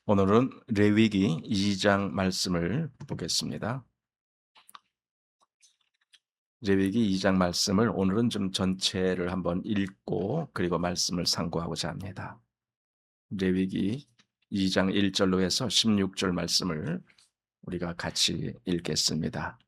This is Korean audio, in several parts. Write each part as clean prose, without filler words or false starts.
오늘은 레위기 2장 말씀을 보겠습니다. 레위기 2장 말씀을 오늘은 좀 전체를 한번 읽고 그리고 말씀을 상고하고자 합니다. 레위기 2장 1절로 해서 16절 말씀을 우리가 같이 읽겠습니다.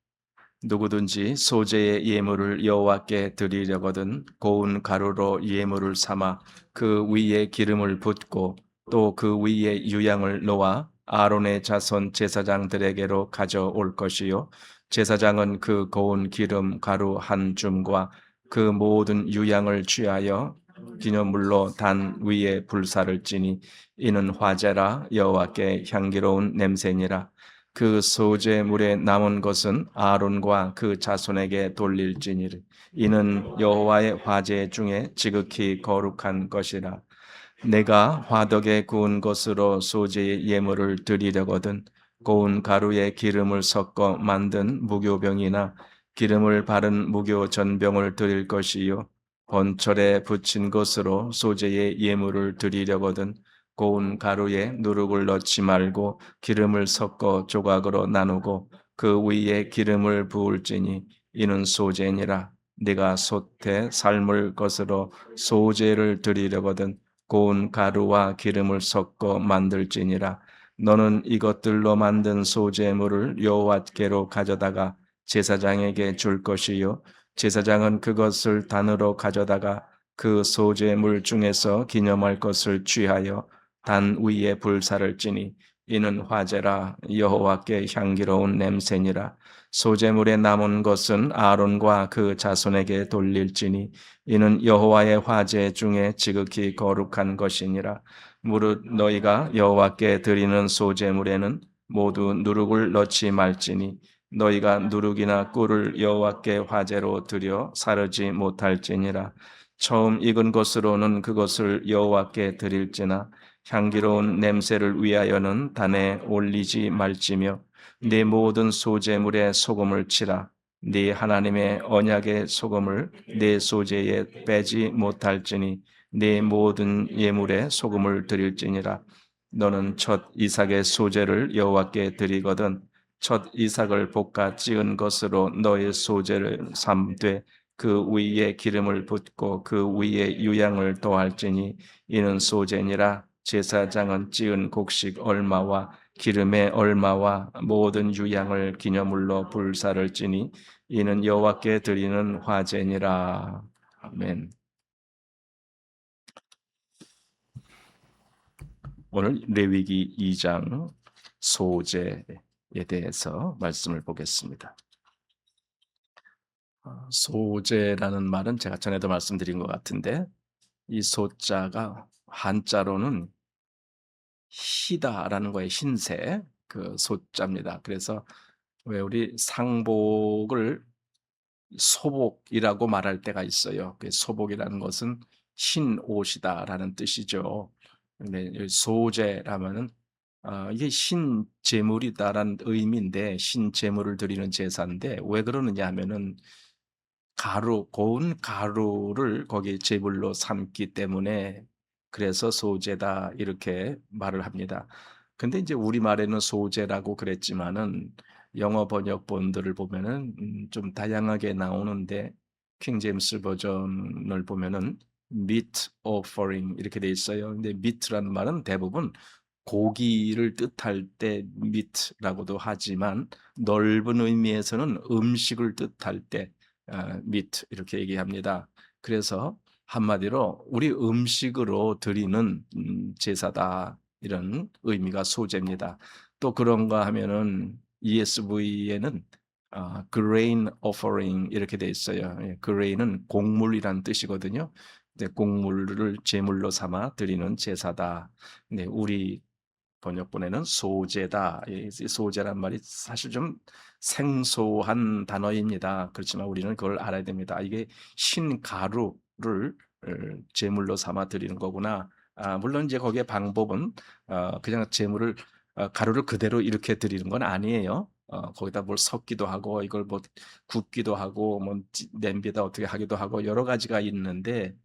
누구든지 소재의 예물을 여호와께 드리려거든 고운 가루로 예물을 삼아 그 위에 기름을 붓고 또 그 위에 유향을 놓아 아론의 자손 제사장들에게로 가져올 것이요 제사장은 그 고운 기름 가루 한 줌과 그 모든 유향을 취하여 기념물로 단 위에 불사를 지니 이는 화제라 여호와께 향기로운 냄새니라. 그 소재물에 남은 것은 아론과 그 자손에게 돌릴지니라. 이는 여호와의 화제 중에 지극히 거룩한 것이라. 내가 화덕에 구운 것으로 소재의 예물을 드리려거든 고운 가루에 기름을 섞어 만든 무교병이나 기름을 바른 무교 전병을 드릴 것이요 번철에 붙인 것으로 소재의 예물을 드리려거든 고운 가루에 누룩을 넣지 말고 기름을 섞어 조각으로 나누고 그 위에 기름을 부을지니 이는 소재니라. 네가 솥에 삶을 것으로 소재를 드리려거든 고운 가루와 기름을 섞어 만들지니라. 너는 이것들로 만든 소재물을 여호와께로 가져다가 제사장에게 줄 것이요 제사장은 그것을 단으로 가져다가 그 소재물 중에서 기념할 것을 취하여 단 위에 불사를 지니 이는 화제라 여호와께 향기로운 냄새니라. 소재물에 남은 것은 아론과 그 자손에게 돌릴지니 이는 여호와의 화제 중에 지극히 거룩한 것이니라. 무릇 너희가 여호와께 드리는 소재물에는 모두 누룩을 넣지 말지니 너희가 누룩이나 꿀을 여호와께 화제로 드려 사르지 못할지니라. 처음 익은 것으로는 그것을 여호와께 드릴지나 향기로운 냄새를 위하여는 단에 올리지 말지며 네 모든 소재물에 소금을 치라. 네 하나님의 언약의 소금을 네 소재에 빼지 못할지니 네 모든 예물에 소금을 드릴지니라. 너는 첫 이삭의 소재를 여호와께 드리거든 첫 이삭을 볶아 찌은 것으로 너의 소재를 삼되 그 위에 기름을 붓고 그 위에 유향을 더할지니 이는 소재니라. 제사장은 찌은 곡식 얼마와 기름의 얼마와 모든 유향을 기념물로 불사를 지니 이는 여호와께 드리는 화제니라. 아멘. 오늘 레위기 2장 소재에 대해서 말씀을 보겠습니다. 소재라는 말은 제가 전에도 말씀드린 것 같은데 이 소자가 한자로는 희다라는 거에 흰색 그 소자입니다. 그래서 왜 우리 상복을 소복이라고 말할 때가 있어요. 그 소복이라는 것은 흰 옷이다라는 뜻이죠. 근데 소재라면은 이게 신재물이다라는 의미인데 신재물을 드리는 제사인데 왜 그러느냐 하면은 고운 가루를 거기에 제물로 삼기 때문에 그래서 소재다 이렇게 말을 합니다. 근데 이제 우리말에는 소재라고 그랬지만은 영어 번역본들을 보면은 좀 다양하게 나오는데 킹 제임스 버전을 보면은 meat offering 이렇게 돼 있어요. 근데 meat라는 말은 대부분 고기를 뜻할 때 meat라고도 하지만 넓은 의미에서는 음식을 뜻할 때 meat 이렇게 얘기합니다. 그래서 한마디로 우리 음식으로 드리는 제사다 이런 의미가 소재입니다. 또 그런가 하면은 ESV에는 grain offering 이렇게 돼 있어요. grain은 곡물이란 뜻이거든요. 곡물을 제물로 삼아 드리는 제사다. 네, 우리 번역본에는 소재다. 이 소재란 말이 사실 좀 생소한 단어입니다. 그렇지만 우리는 그걸 알아야 됩니다. 이게 신가루를 제물로 삼아 드리는 거구나. 물론 이제 거기에 방법은 그냥 제물을 가루를 그대로 이렇게 드리는 건 아니에요. 거기다 뭘 섞기도 하고 이걸 뭐 굽기도 하고 뭐 냄비에다 어떻게 하기도 하고 여러 가지가 있는데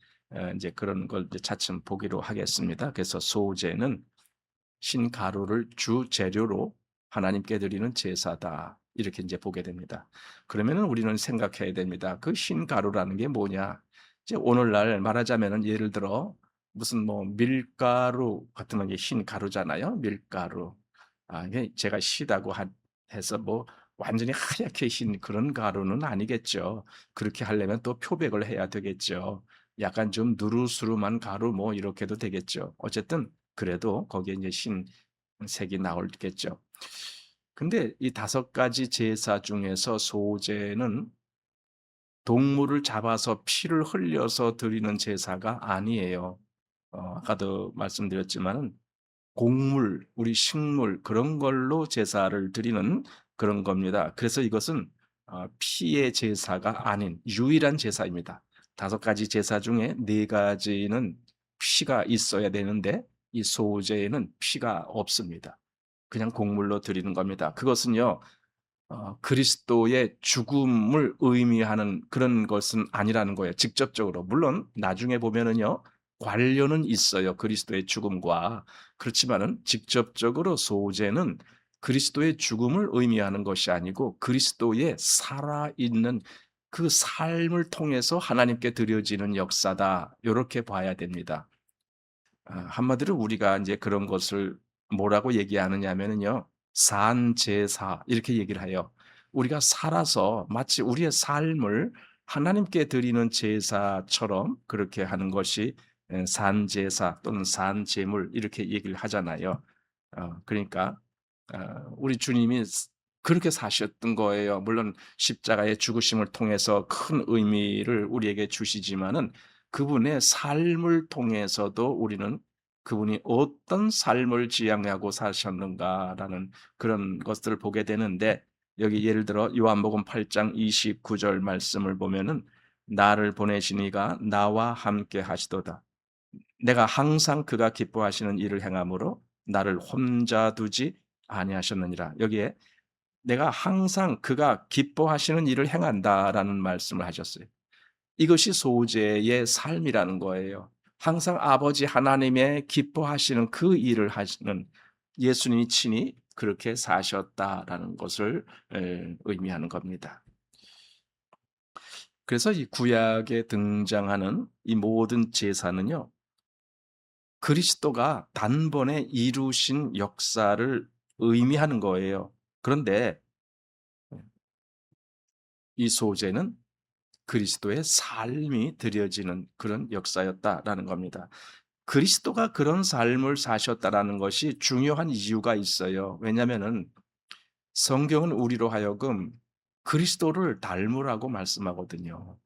이제 그런 걸 이제 차츰 보기로 하겠습니다. 그래서 소재는 신가루를 주 재료로 하나님께 드리는 제사다. 이렇게 이제 보게 됩니다. 그러면은 우리는 생각해야 됩니다. 그 신가루라는 게 뭐냐? 이제 오늘날 말하자면은 예를 들어 무슨 뭐 밀가루 같은 게 흰가루잖아요. 밀가루. 이게 제가 시다고 해서 뭐 완전히 하얗게 흰 그런 가루는 아니겠죠. 그렇게 하려면 또 표백을 해야 되겠죠. 약간 좀 누르스름한 가루 뭐 이렇게도 되겠죠. 어쨌든 그래도 거기에 이제 흰색이 나오겠죠. 근데 이 5가지 제사 중에서 소제는 동물을 잡아서 피를 흘려서 드리는 제사가 아니에요. 아까도 말씀드렸지만은 곡물, 우리 식물 그런 걸로 제사를 드리는 그런 겁니다. 그래서 이것은 피의 제사가 아닌 유일한 제사입니다. 5가지 제사 중에 4가지는 피가 있어야 되는데 이 소제에는 피가 없습니다. 그냥 곡물로 드리는 겁니다. 그것은요, 그리스도의 죽음을 의미하는 그런 것은 아니라는 거예요. 직접적으로. 물론 나중에 보면은요. 관련은 있어요. 그리스도의 죽음과. 그렇지만은 직접적으로 소제는 그리스도의 죽음을 의미하는 것이 아니고 그리스도의 살아있는 그 삶을 통해서 하나님께 드려지는 역사다. 요렇게 봐야 됩니다. 한마디로 우리가 이제 그런 것을 뭐라고 얘기하느냐면은요. 산제사 이렇게 얘기를 해요. 우리가 살아서 마치 우리의 삶을 하나님께 드리는 제사처럼 그렇게 하는 것이 산제사 또는 산제물 이렇게 얘기를 하잖아요. 그러니까 우리 주님이 그렇게 사셨던 거예요. 물론 십자가의 죽으심을 통해서 큰 의미를 우리에게 주시지만은 그분의 삶을 통해서도 우리는 그분이 어떤 삶을 지향하고 사셨는가라는 그런 것들을 보게 되는데 여기 예를 들어 요한복음 8장 29절 말씀을 보면은 나를 보내신 이가 나와 함께 하시도다. 내가 항상 그가 기뻐하시는 일을 행함으로 나를 혼자 두지 아니하셨느니라. 여기에 내가 항상 그가 기뻐하시는 일을 행한다라는 말씀을 하셨어요. 이것이 소제의 삶이라는 거예요. 항상 아버지 하나님의 기뻐하시는 그 일을 하시는 예수님이 친히 그렇게 사셨다라는 것을 의미하는 겁니다. 그래서 이 구약에 등장하는 이 모든 제사는요. 그리스도가 단번에 이루신 역사를 의미하는 거예요. 그런데 이 소제는 그리스도의 삶이 드려지는 그런 역사였다라는 겁니다. 그리스도가 그런 삶을 사셨다라는 것이 중요한 이유가 있어요. 왜냐하면은 성경은 우리로 하여금 그리스도를 닮으라고 말씀하거든요.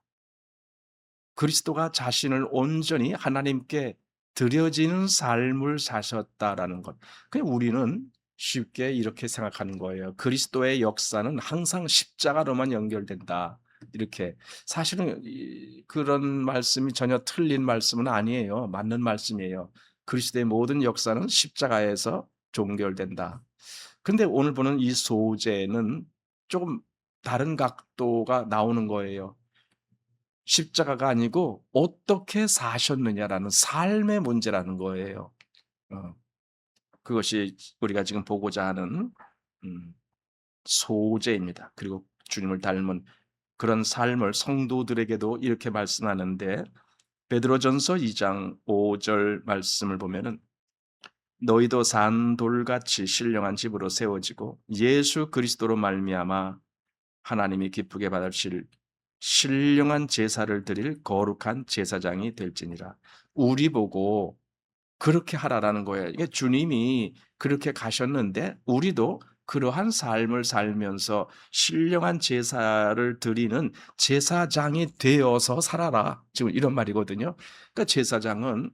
그리스도가 자신을 온전히 하나님께 드려지는 삶을 사셨다라는 것. 그냥 우리는 쉽게 이렇게 생각하는 거예요. 그리스도의 역사는 항상 십자가로만 연결된다. 이렇게 사실은 그런 말씀이 전혀 틀린 말씀은 아니에요. 맞는 말씀이에요. 그리스도의 모든 역사는 십자가에서 종결된다. 근데 오늘 보는 이 소재는 조금 다른 각도가 나오는 거예요. 십자가가 아니고 어떻게 사셨느냐라는 삶의 문제라는 거예요. 어, 그것이 우리가 지금 보고자 하는 음, 소재입니다. 그리고 주님을 닮은 그런 삶을 성도들에게도 이렇게 말씀하는데 베드로전서 2장 5절 말씀을 보면은 너희도 산돌같이 신령한 집으로 세워지고 예수 그리스도로 말미암아 하나님이 기쁘게 받으실 신령한 제사를 드릴 거룩한 제사장이 될지니라. 우리 보고 그렇게 하라라는 거예요. 이게 주님이 그렇게 가셨는데 우리도 그러한 삶을 살면서 신령한 제사를 드리는 제사장이 되어서 살아라. 지금 이런 말이거든요. 그러니까 제사장은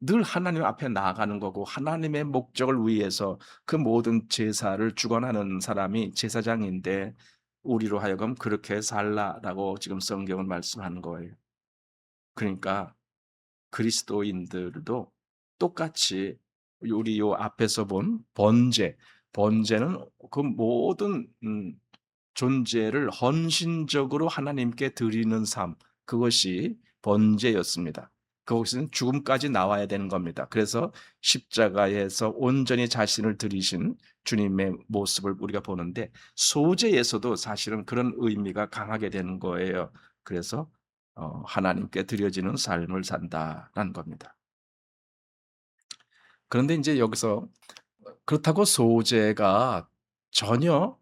늘 하나님 앞에 나아가는 거고 하나님의 목적을 위해서 그 모든 제사를 주관하는 사람이 제사장인데 우리로 하여금 그렇게 살라라고 지금 성경은 말씀하는 거예요. 그러니까 그리스도인들도 똑같이 우리 요 앞에서 본 번제는 그 모든 존재를 헌신적으로 하나님께 드리는 삶, 그것이 번제였습니다. 그것은 죽음까지 나와야 되는 겁니다. 그래서 십자가에서 온전히 자신을 드리신 주님의 모습을 우리가 보는데 소재에서도 사실은 그런 의미가 강하게 되는 거예요. 그래서 하나님께 드려지는 삶을 산다라는 겁니다. 그런데 이제 여기서 그렇다고 소재가 전혀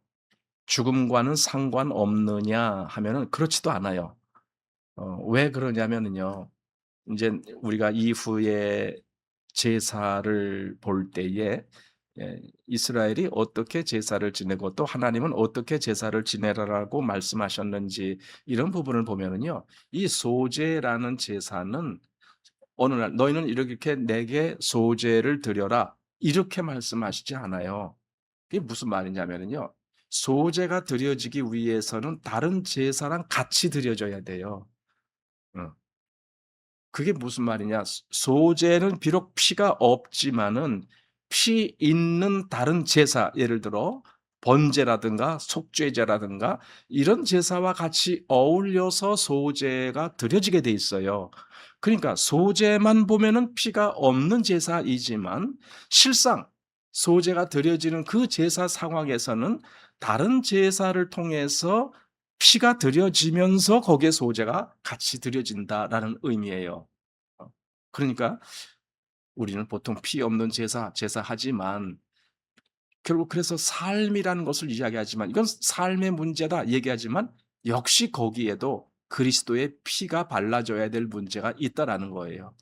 죽음과는 상관없느냐 하면은 그렇지도 않아요. 왜 그러냐면은요. 인제 우리가 이후에 제사를 볼 때에 이스라엘이 어떻게 제사를 지내고 또 하나님은 어떻게 제사를 지내라라고 말씀하셨는지 이런 부분을 보면은요. 이 소제라는 제사는 어느 날 "너희는 이렇게 내게 소제를 드려라." 이렇게 말씀하시지 않아요. 그게 무슨 말이냐면은요. 소제가 드려지기 위해서는 다른 제사랑 같이 드려져야 돼요. 어. 그게 무슨 말이냐. 소제는 비록 피가 없지만은 피 있는 다른 제사 예를 들어 번제라든가 속죄제라든가 이런 제사와 같이 어울려서 소제가 드려지게 돼 있어요. 그러니까 소제만 보면은 피가 없는 제사이지만 실상 소제가 드려지는 그 제사 상황에서는 다른 제사를 통해서 피가 드려지면서 거기에 소제가 같이 드려진다라는 의미예요. 그러니까 우리는 보통 피 없는 제사하지만 결국 그래서 삶이라는 것을 이야기하지만 이건 삶의 문제다 얘기하지만 역시 거기에도 그리스도의 피가 발라져야 될 문제가 있다라는 거예요.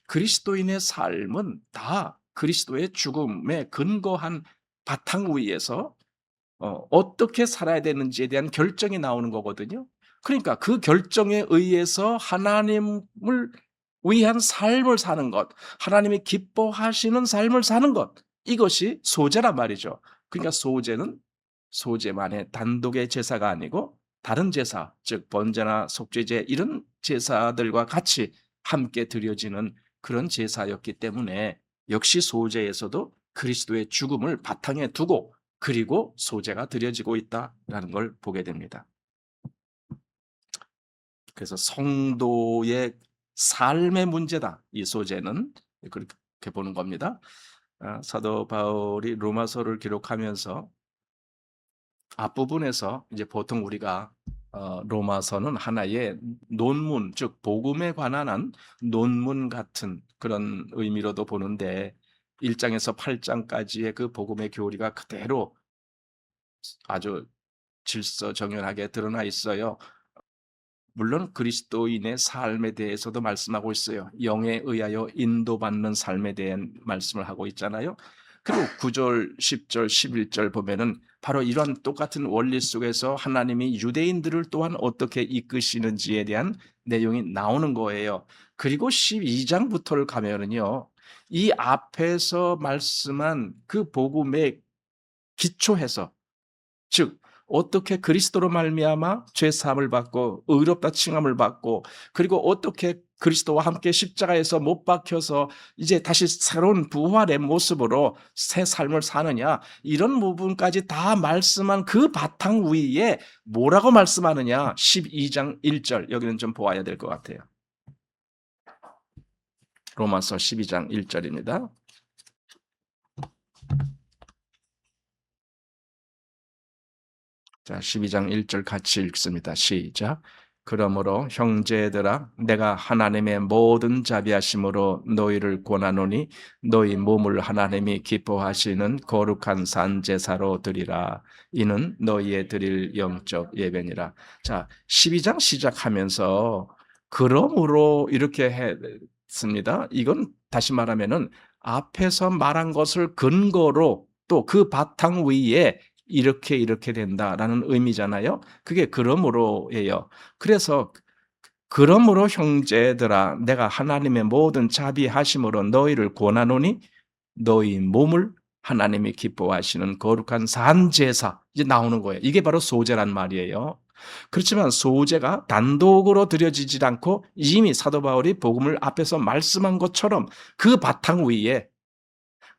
그리스도인의 삶은 다 그리스도의 죽음에 근거한 바탕 위에서 어떻게 살아야 되는지에 대한 결정이 나오는 거거든요. 그러니까 그 결정에 의해서 하나님을 위한 삶을 사는 것, 하나님이 기뻐하시는 삶을 사는 것, 이것이 소제란 말이죠. 그러니까 소제는 소제만의 단독의 제사가 아니고 다른 제사, 즉 번제나 속죄제 이런 제사들과 같이 함께 드려지는 그런 제사였기 때문에 역시 소제에서도 그리스도의 죽음을 바탕에 두고 그리고 소제가 드려지고 있다라는 걸 보게 됩니다. 그래서 성도의 삶의 문제다. 이 소제는 그렇게 보는 겁니다. 사도 바울이 로마서를 기록하면서 앞부분에서 이제 보통 우리가 로마서는 하나의 논문, 즉 복음에 관한 한 논문 같은 그런 의미로도 보는데 1장에서 8장까지의 그 복음의 교리가 그대로 아주 질서정연하게 드러나 있어요. 물론 그리스도인의 삶에 대해서도 말씀하고 있어요. 영에 의하여 인도받는 삶에 대한 말씀을 하고 있잖아요. 그리고 9절, 10절, 11절 보면은 바로 이런 똑같은 원리 속에서 하나님이 유대인들을 또한 어떻게 이끄시는지에 대한 내용이 나오는 거예요. 그리고 12장부터를 가면은요. 이 앞에서 말씀한 그 복음에 기초해서 즉 어떻게 그리스도로 말미암아 죄 사함을 받고 의롭다 칭함을 받고 그리고 어떻게 그리스도와 함께 십자가에서 못 박혀서 이제 다시 새로운 부활의 모습으로 새 삶을 사느냐 이런 부분까지 다 말씀한 그 바탕 위에 뭐라고 말씀하느냐 12장 1절 여기는 좀 보아야 될 것 같아요. 로마서 12장 1절입니다. 자, 12장 1절 같이 읽습니다. 시작. 그러므로 형제들아 내가 하나님의 모든 자비하심으로 너희를 권하노니 너희 몸을 하나님이 기뻐하시는 거룩한 산 제사로 드리라. 이는 너희의 드릴 영적 예배니라. 자, 12장 시작하면서 그러므로 이렇게 했습니다. 이건 다시 말하면은 앞에서 말한 것을 근거로 또 그 바탕 위에 이렇게 된다라는 의미잖아요. 그게 그러므로예요. 그래서 그러므로 형제들아 내가 하나님의 모든 자비하심으로 너희를 권하노니 너희 몸을 하나님이 기뻐하시는 거룩한 산 제사 이제 나오는 거예요. 이게 바로 소제란 말이에요. 그렇지만 소제가 단독으로 드려지지 않고 이미 사도 바울이 복음을 앞에서 말씀한 것처럼 그 바탕 위에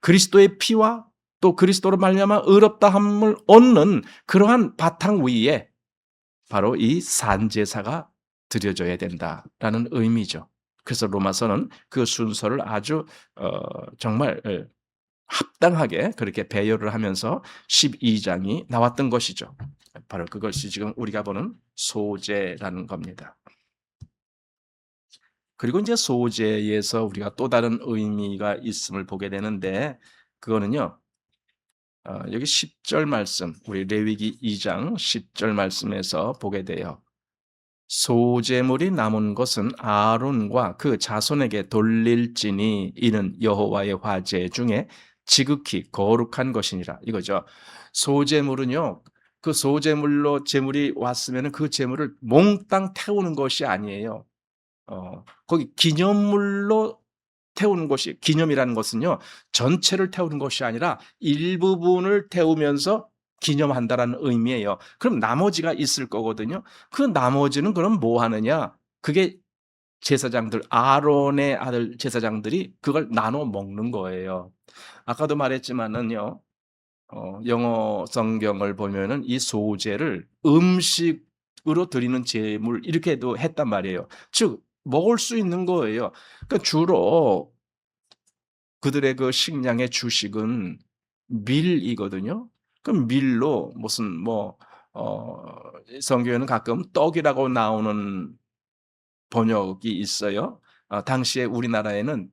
그리스도의 피와 또 그리스도로 말미암아 의롭다함을 얻는 그러한 바탕 위에 바로 이 산제사가 드려져야 된다라는 의미죠. 그래서 로마서는 그 순서를 아주 정말 합당하게 그렇게 배열을 하면서 12장이 나왔던 것이죠. 바로 그것이 지금 우리가 보는 소재라는 겁니다. 그리고 이제 소재에서 우리가 또 다른 의미가 있음을 보게 되는데 그거는요. 여기 10절 말씀, 우리 레위기 2장 10절 말씀에서 보게 돼요. 소재물이 남은 것은 아론과 그 자손에게 돌릴지니 이는 여호와의 화제 중에 지극히 거룩한 것이니라 이거죠. 소재물은요. 그 소재물로 제물이 왔으면 그 제물을 몽땅 태우는 것이 아니에요. 거기 기념물로 태우는 것이 기념이라는 것은요. 전체를 태우는 것이 아니라 일부분을 태우면서 기념한다라는 의미예요. 그럼 나머지가 있을 거거든요. 그 나머지는 그럼 뭐 하느냐? 그게 제사장들 아론의 아들 제사장들이 그걸 나눠 먹는 거예요. 아까도 말했지만은요. 영어 성경을 보면은 이 소재를 음식으로 드리는 제물 이렇게도 했단 말이에요. 즉 먹을 수 있는 거예요. 그러니까 주로 그들의 그 식량의 주식은 밀이거든요. 그럼 밀로 무슨 성경에는 가끔 떡이라고 나오는 번역이 있어요. 당시에 우리나라에는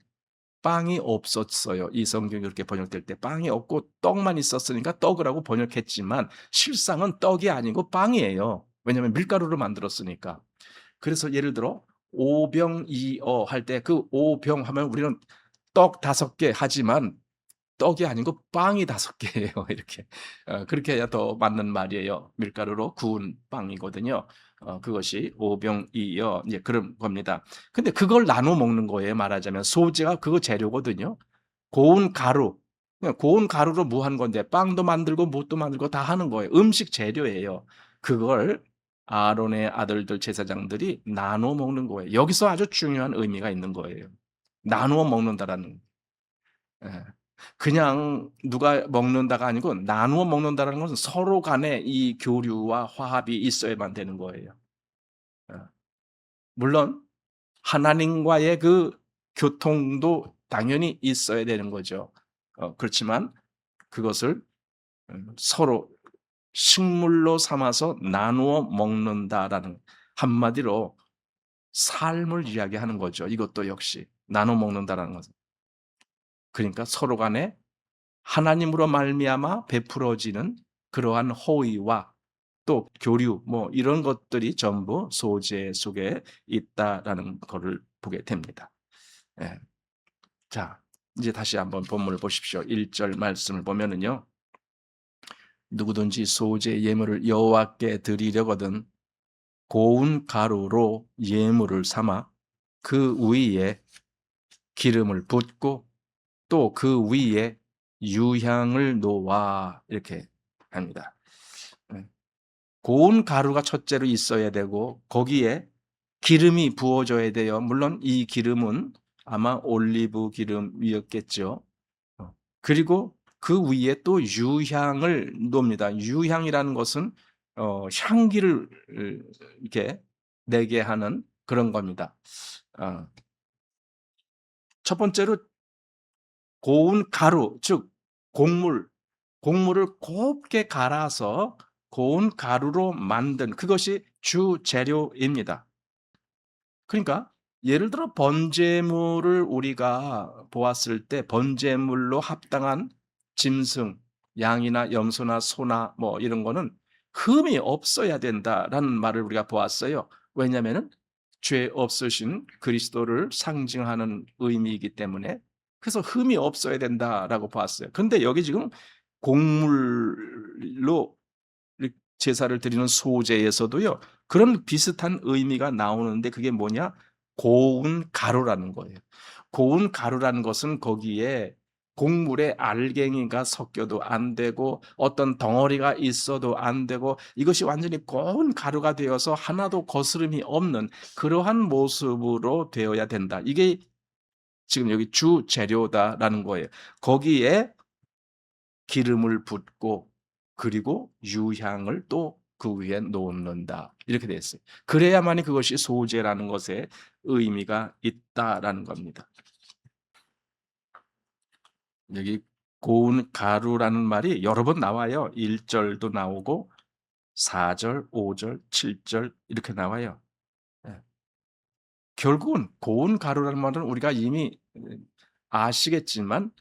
빵이 없었어요. 이 성경이 그렇게 번역될 때 빵이 없고 떡만 있었으니까 떡이라고 번역했지만 실상은 떡이 아니고 빵이에요. 왜냐하면 밀가루로 만들었으니까. 그래서 예를 들어 오병이어 할 때 그 오병 하면 우리는 떡 5개 하지만 떡이 아니고 빵이 5개예요. 이렇게. 그렇게 해야 더 맞는 말이에요. 밀가루로 구운 빵이거든요. 그것이 오병이어 이제 그런 겁니다. 근데 그걸 나눠 먹는 거예요. 말하자면 소재가 그거 재료거든요. 고운 가루. 그냥 고운 가루로 뭐 하는 건데 빵도 만들고 뭣도 만들고 다 하는 거예요. 음식 재료예요. 그걸 아론의 아들들 제사장들이 나눠 먹는 거예요. 여기서 아주 중요한 의미가 있는 거예요. 나누어 먹는다라는. 예. 그냥 누가 먹는다가 아니고 나누어 먹는다라는 것은 서로 간에 이 교류와 화합이 있어야만 되는 거예요. 물론 하나님과의 그 교통도 당연히 있어야 되는 거죠. 그렇지만 그것을 서로 식물로 삼아서 나누어 먹는다라는 한마디로 삶을 이야기하는 거죠. 이것도 역시 나눠 먹는다라는 것은. 그러니까 서로 간에 하나님으로 말미암아 베풀어지는 그러한 호의와 또 교류 이런 것들이 전부 소재 속에 있다라는 것을 보게 됩니다. 예. 자, 이제 다시 한번 본문을 보십시오. 1절 말씀을 보면은요. 누구든지 소재 예물을 여호와께 드리려거든 고운 가루로 예물을 삼아 그 위에 기름을 붓고 또 그 위에 유향을 놓아 이렇게 합니다. 고운 가루가 첫째로 있어야 되고 거기에 기름이 부어져야 돼요. 물론 이 기름은 아마 올리브 기름이었겠죠. 그리고 그 위에 또 유향을 놓습니다. 유향이라는 것은 향기를 이렇게 내게 하는 그런 겁니다. 첫 번째로 고운 가루, 즉 곡물을 곱게 갈아서 고운 가루로 만든 그것이 주 재료입니다. 그러니까 예를 들어 번제물을 우리가 보았을 때 번제물로 합당한 짐승, 양이나 염소나 소나 이런 거는 흠이 없어야 된다라는 말을 우리가 보았어요. 왜냐하면은 죄 없으신 그리스도를 상징하는 의미이기 때문에 그래서 흠이 없어야 된다라고 보았어요. 그런데 여기 지금 곡물로 제사를 드리는 소재에서도요. 그런 비슷한 의미가 나오는데 그게 뭐냐? 고운 가루라는 거예요. 고운 가루라는 것은 거기에 곡물에 알갱이가 섞여도 안 되고 어떤 덩어리가 있어도 안 되고 이것이 완전히 고운 가루가 되어서 하나도 거스름이 없는 그러한 모습으로 되어야 된다. 이게 지금 여기 주 재료다라는 거예요. 거기에 기름을 붓고 그리고 유향을 또 그 위에 놓는다. 이렇게 되어 있어요. 그래야만이 그것이 소재라는 것에 의미가 있다라는 겁니다. 여기 고운 가루라는 말이 여러 번 나와요. 1절도 나오고 4절, 5절, 7절 이렇게 나와요. 예. 결국은 고운 가루라는 말은 우리가 이미 아시겠지만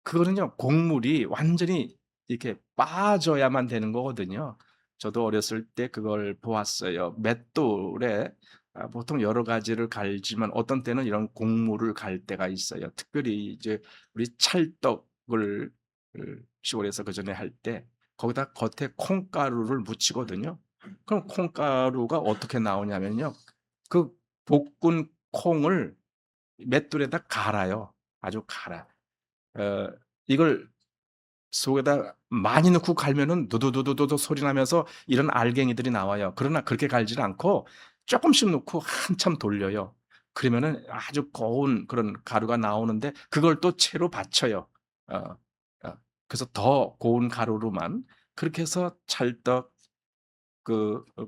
그거는요, 곡물이 완전히 이렇게 빠져야만 되는 거거든요. 저도 어렸을 때 그걸 보았어요. 맷돌에 보통 여러 가지를 갈지만 어떤 때는 이런 곡물을 갈 때가 있어요. 특별히 이제 우리 찰떡을 시골에서 그전에 할 때 거기다 겉에 콩가루를 묻히거든요. 그럼 콩가루가 어떻게 나오냐면요. 그 볶은 콩을 맷돌에다 갈아요. 아주 갈아. 어 이걸 속에다 많이 넣고 갈면은 두두두두두 소리 나면서 이런 알갱이들이 나와요. 그러나 그렇게 갈지를 않고 쪼끔씩 넣고 한참 돌려요. 그러면은 아주 고운 그런 가루가 나오는데 그걸 또 채로 받쳐요. 어 그래서 더 고운 가루로만 그렇게 해서 찰떡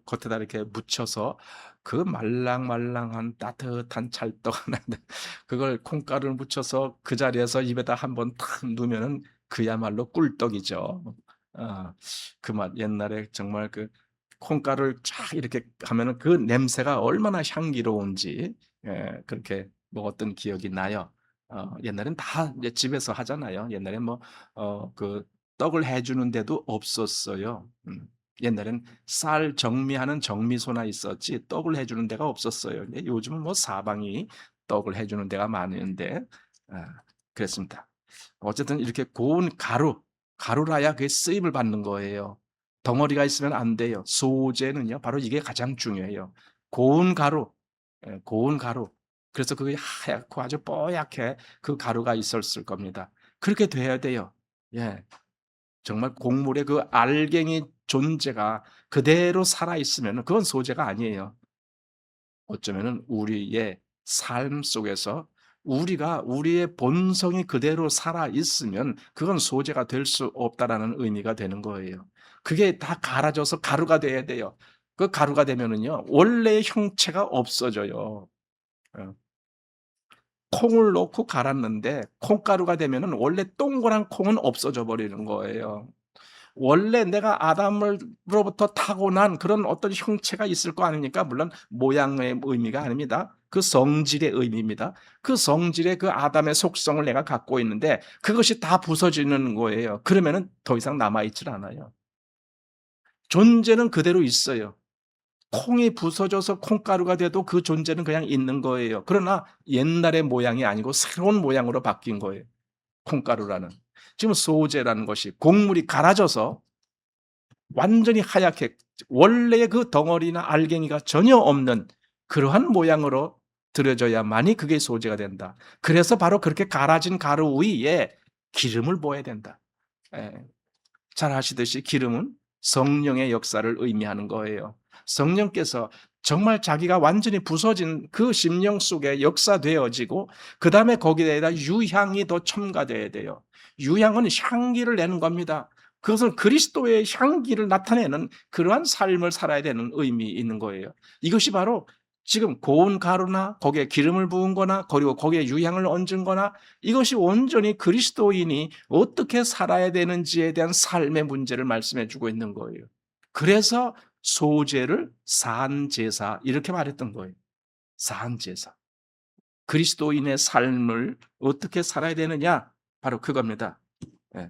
겉에다 이렇게 묻혀서 그 말랑말랑한 따뜻한 찰떡 하는데 그걸 콩가루를 묻혀서 그 자리에서 입에다 한번 탁 넣으면은 그야말로 꿀떡이죠. 아 그 맛 옛날에 정말 그 콩가루를 쫙 이렇게 하면은 그 냄새가 얼마나 향기로운지 그렇게 먹었던 기억이 나요. 옛날엔 다 이제 집에서 하잖아요. 옛날엔 뭐 그 떡을 해 주는 데도 없었어요. 옛날엔 쌀 정미하는 정미소나 있었지 떡을 해 주는 데가 없었어요. 근데 요즘은 뭐 사방이 떡을 해 주는 데가 많은데 그랬습니다. 어쨌든 이렇게 고운 가루라야 그게 쓰임을 받는 거예요. 덩어리가 있으면 안 돼요. 소재는요 바로 이게 가장 중요해요. 고운 가루, 고운 가루. 그래서 그게 하얗고 아주 뽀얗게 그 가루가 있었을 겁니다. 그렇게 돼야 돼요. 예. 정말 곡물의 그 알갱이 존재가 그대로 살아 있으면은 그건 소재가 아니에요. 어쩌면은 우리의 삶 속에서 우리가 우리의 본성이 그대로 살아 있으면 그건 소재가 될 수 없다라는 의미가 되는 거예요. 그게 다 갈아져서 가루가 돼야 돼요. 그 가루가 되면은요 원래의 형체가 없어져요. 어. 콩을 넣고 갈았는데 콩가루가 되면은 원래 동그란 콩은 없어져 버리는 거예요. 원래 내가 아담으로부터 타고난 그런 어떤 형체가 있을 거 아닙니까? 물론 모양의 의미가 아닙니다. 그 성질의 의미입니다. 그 성질의 그 아담의 속성을 내가 갖고 있는데 그것이 다 부서지는 거예요. 그러면은 더 이상 남아 있질 않아요. 존재는 그대로 있어요. 콩이 부서져서 콩가루가 돼도 그 존재는 그냥 있는 거예요. 그러나 옛날의 모양이 아니고 새로운 모양으로 바뀐 거예요. 콩가루라는. 지금 소재라는 것이 곡물이 갈아져서 완전히 하얗게 원래의 그 덩어리나 알갱이가 전혀 없는 그러한 모양으로 들여져야만이 그게 소재가 된다. 그래서 바로 그렇게 갈아진 가루 위에 기름을 부어야 된다. 예. 잘 아시듯이 기름은 성령의 역사를 의미하는 거예요. 성령께서 정말 자기가 완전히 부서진 그 심령 속에 역사되어지고 그다음에 거기에다 유향이 더 첨가돼야 돼요. 유향은 향기를 내는 겁니다. 그것은 그리스도의 향기를 나타내는 그러한 삶을 살아야 되는 의미 있는 거예요. 이것이 바로 지금 고운 가루나 거기에 기름을 부은 거나 그리고 거기에 유향을 얹은 거나 이것이 온전히 그리스도인이 어떻게 살아야 되는지에 대한 삶의 문제를 말씀해 주고 있는 거예요. 그래서 소재를 산제사 이렇게 말했던 거예요. 산제사. 그리스도인의 삶을 어떻게 살아야 되느냐? 바로 그겁니다. 예.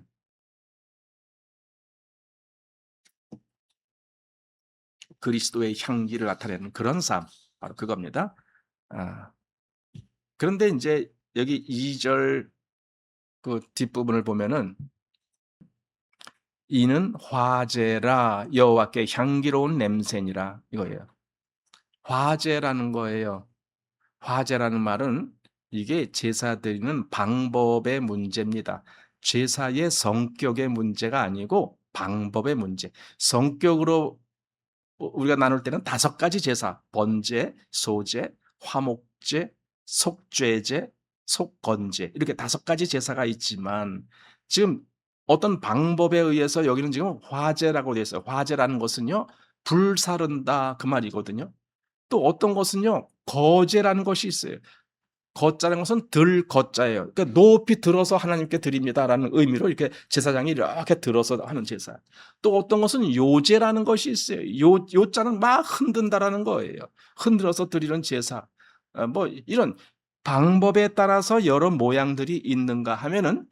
그리스도의 향기를 나타내는 그런 삶. 바로 그겁니다. 아. 그런데 인제 여기 2절 그 뒷부분을 보면은 "이는 화제라 여호와께 향기로운 냄새니라." 이거예요. 화제라는 거예요. 화제라는 말은 이게 제사 드리는 방법의 문제입니다. 제사의 성격의 문제가 아니고 방법의 문제. 성격으로 우리가 나눌 때는 5가지 제사, 번제, 소제, 화목제, 속죄제, 속건제 이렇게 5가지 제사가 있지만 지금 어떤 방법에 의해서 여기는 지금 화제라고 되어 있어요. 화제라는 것은요, 불사른다 그 말이거든요. 또 어떤 것은요, 거제라는 것이 있어요. 거자라는 것은 들 거자예요. 그러니까 높이 들어서 하나님께 드립니다라는 의미로 이렇게 제사장이 이렇게 들어서 하는 제사. 또 어떤 것은 요제라는 것이 있어요. 요자는 막 흔든다라는 거예요. 흔들어서 드리는 제사. 뭐 이런 방법에 따라서 여러 모양들이 있는가 하면은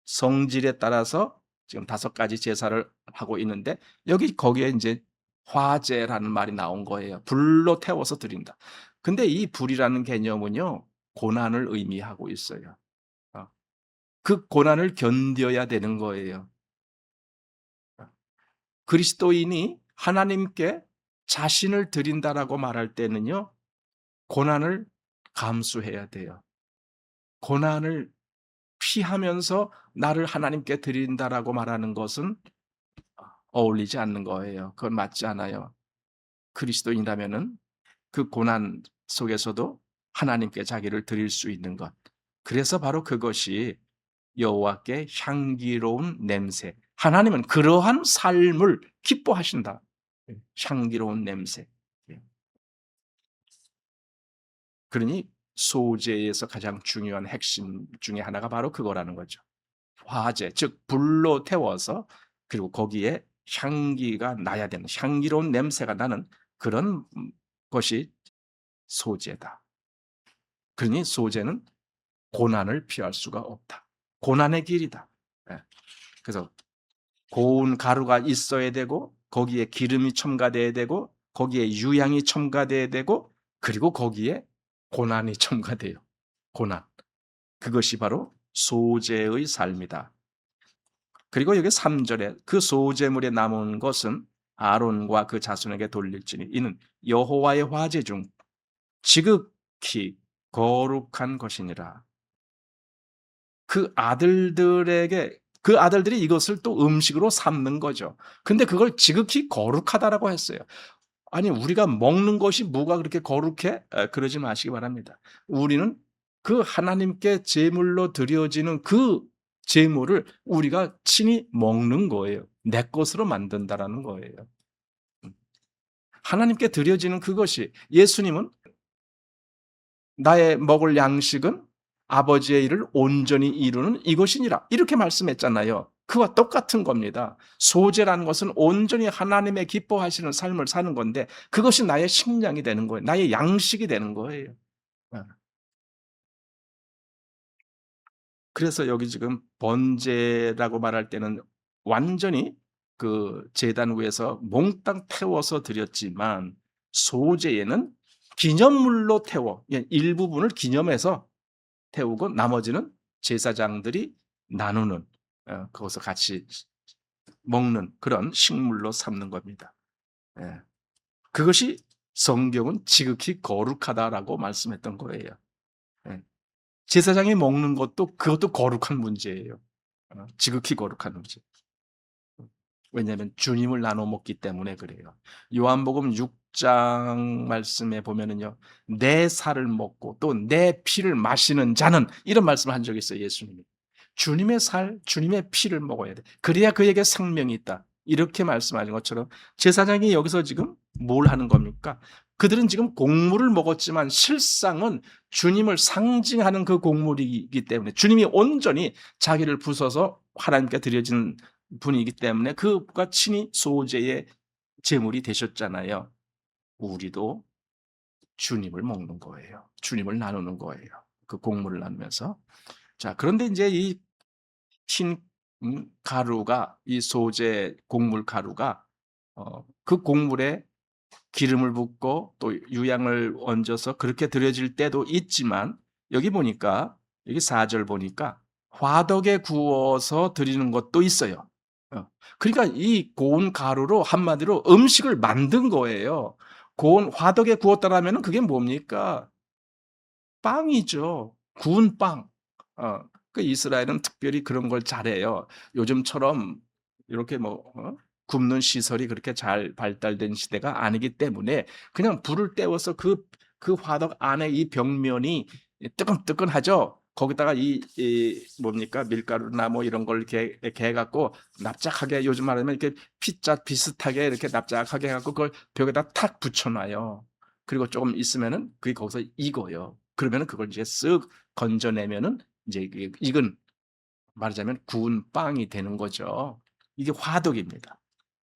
성질에 따라서 지금 5가지 제사를 하고 있는데 거기에 이제 화제라는 말이 나온 거예요. 불로 태워서 드린다. 근데 이 불이라는 개념은요, 고난을 의미하고 있어요. 어. 그 고난을 견뎌야 되는 거예요. 그리스도인이 하나님께 자신을 드린다라고 말할 때는요, 고난을 감수해야 돼요. 고난을 피하면서 나를 하나님께 드린다라고 말하는 것은 어울리지 않는 거예요. 그건 맞지 않아요. 그리스도인이라면은 그 고난 속에서도 하나님께 자기를 드릴 수 있는 것. 그래서 바로 그것이 여호와께 향기로운 냄새. 하나님은 그러한 삶을 기뻐하신다. 향기로운 냄새. 예. 그러니 소재에서 가장 중요한 핵심 중에 하나가 바로 그거라는 거죠. 화재, 즉 불로 태워서 그리고 거기에 향기가 나야 되는 향기로운 냄새가 나는 그런 것이 소재다. 그러니 소재는 고난을 피할 수가 없다. 고난의 길이다. 예. 그래서 고운 가루가 있어야 되고 거기에 기름이 첨가돼야 되고 거기에 유향이 첨가돼야 되고 그리고 거기에 고난이 첨가돼요. 고난. 그것이 바로 소재의 삶이다. 그리고 여기 3절에 그 소재물에 남은 것은 아론과 그 자손에게 돌릴지니 이는 여호와의 화제 중 지극히 거룩한 것이니라. 그 아들들이 이것을 또 음식으로 삼는 거죠. 근데 그걸 지극히 거룩하다라고 했어요. 아니 우리가 먹는 것이 뭐가 그렇게 거룩해? 그러지 마시기 바랍니다. 우리는 그 하나님께 제물로 드려지는 그 제물을 우리가 친히 먹는 거예요. 내 것으로 만든다라는 거예요. 하나님께 드려지는 그것이 예수님은 나의 먹을 양식은 아버지의 일을 온전히 이루는 이것이니라 이렇게 말씀했잖아요. 그와 똑같은 겁니다. 소재라는 것은 온전히 하나님의 기뻐하시는 삶을 사는 건데 그것이 나의 식량이 되는 거예요. 나의 양식이 되는 거예요. 그래서 여기 지금 번제라고 말할 때는 완전히 그 제단 위에서 몽땅 태워서 드렸지만 소제에는 기념물로 태워 일부분을 기념해서 태우고 나머지는 제사장들이 나누는 거기서 같이 먹는 그런 식물로 삼는 겁니다. 예. 그것이 성경은 지극히 거룩하다라고 말씀했던 거예요. 예. 제사장이 먹는 것도 그것도 거룩한 문제예요. 지극히 거룩한 문제. 왜냐하면 주님을 나눠 먹기 때문에 그래요. 요한복음 6장 말씀에 보면은요, 내 살을 먹고 또 내 피를 마시는 자는 이런 말씀을 한 적이 있어요. 예수님이 주님의 살, 주님의 피를 먹어야 돼. 그래야 그에게 생명이 있다. 이렇게 말씀하신 것처럼 제사장이 여기서 지금 뭘 하는 겁니까? 그들은 지금 곡물을 먹었지만 실상은 주님을 상징하는 그 곡물이기 때문에 주님이 온전히 자기를 부숴서 하나님께 드려진 분이기 때문에 그가 친히 소재의 제물이 되셨잖아요. 우리도 주님을 먹는 거예요. 주님을 나누는 거예요. 그 곡물을 나누면서. 자, 그런데 이제 이 흰 가루가 이 소재 곡물 가루가 그 곡물에 기름을 붓고 또 유향을 얹어서 그렇게 드려질 때도 있지만 여기 보니까 여기 4절 보니까 화덕에 구워서 드리는 것도 있어요. 그러니까 이 고운 가루로 한마디로 음식을 만든 거예요. 고운 화덕에 구웠다라면 그게 뭡니까? 빵이죠. 구운 빵. 그 이스라엘은 특별히 그런 걸 잘해요. 요즘처럼 이렇게 굽는 시설이 그렇게 잘 발달된 시대가 아니기 때문에 그냥 불을 때워서 그 화덕 안에 이 벽면이 뜨끈뜨끈하죠. 거기다가 이 뭡니까? 밀가루나 뭐 이런 걸 이렇게 해 갖고 납작하게 요즘 말하면 이렇게 피자 비슷하게 이렇게 납작하게 해 갖고 그걸 벽에다 탁 붙여 놔요. 그리고 조금 있으면은 그게 거기서 익어요. 그러면은 그걸 이제 쓱 건져내면은 이제 이게 익은, 말하자면 구운 빵이 되는 거죠. 이게 화덕입니다.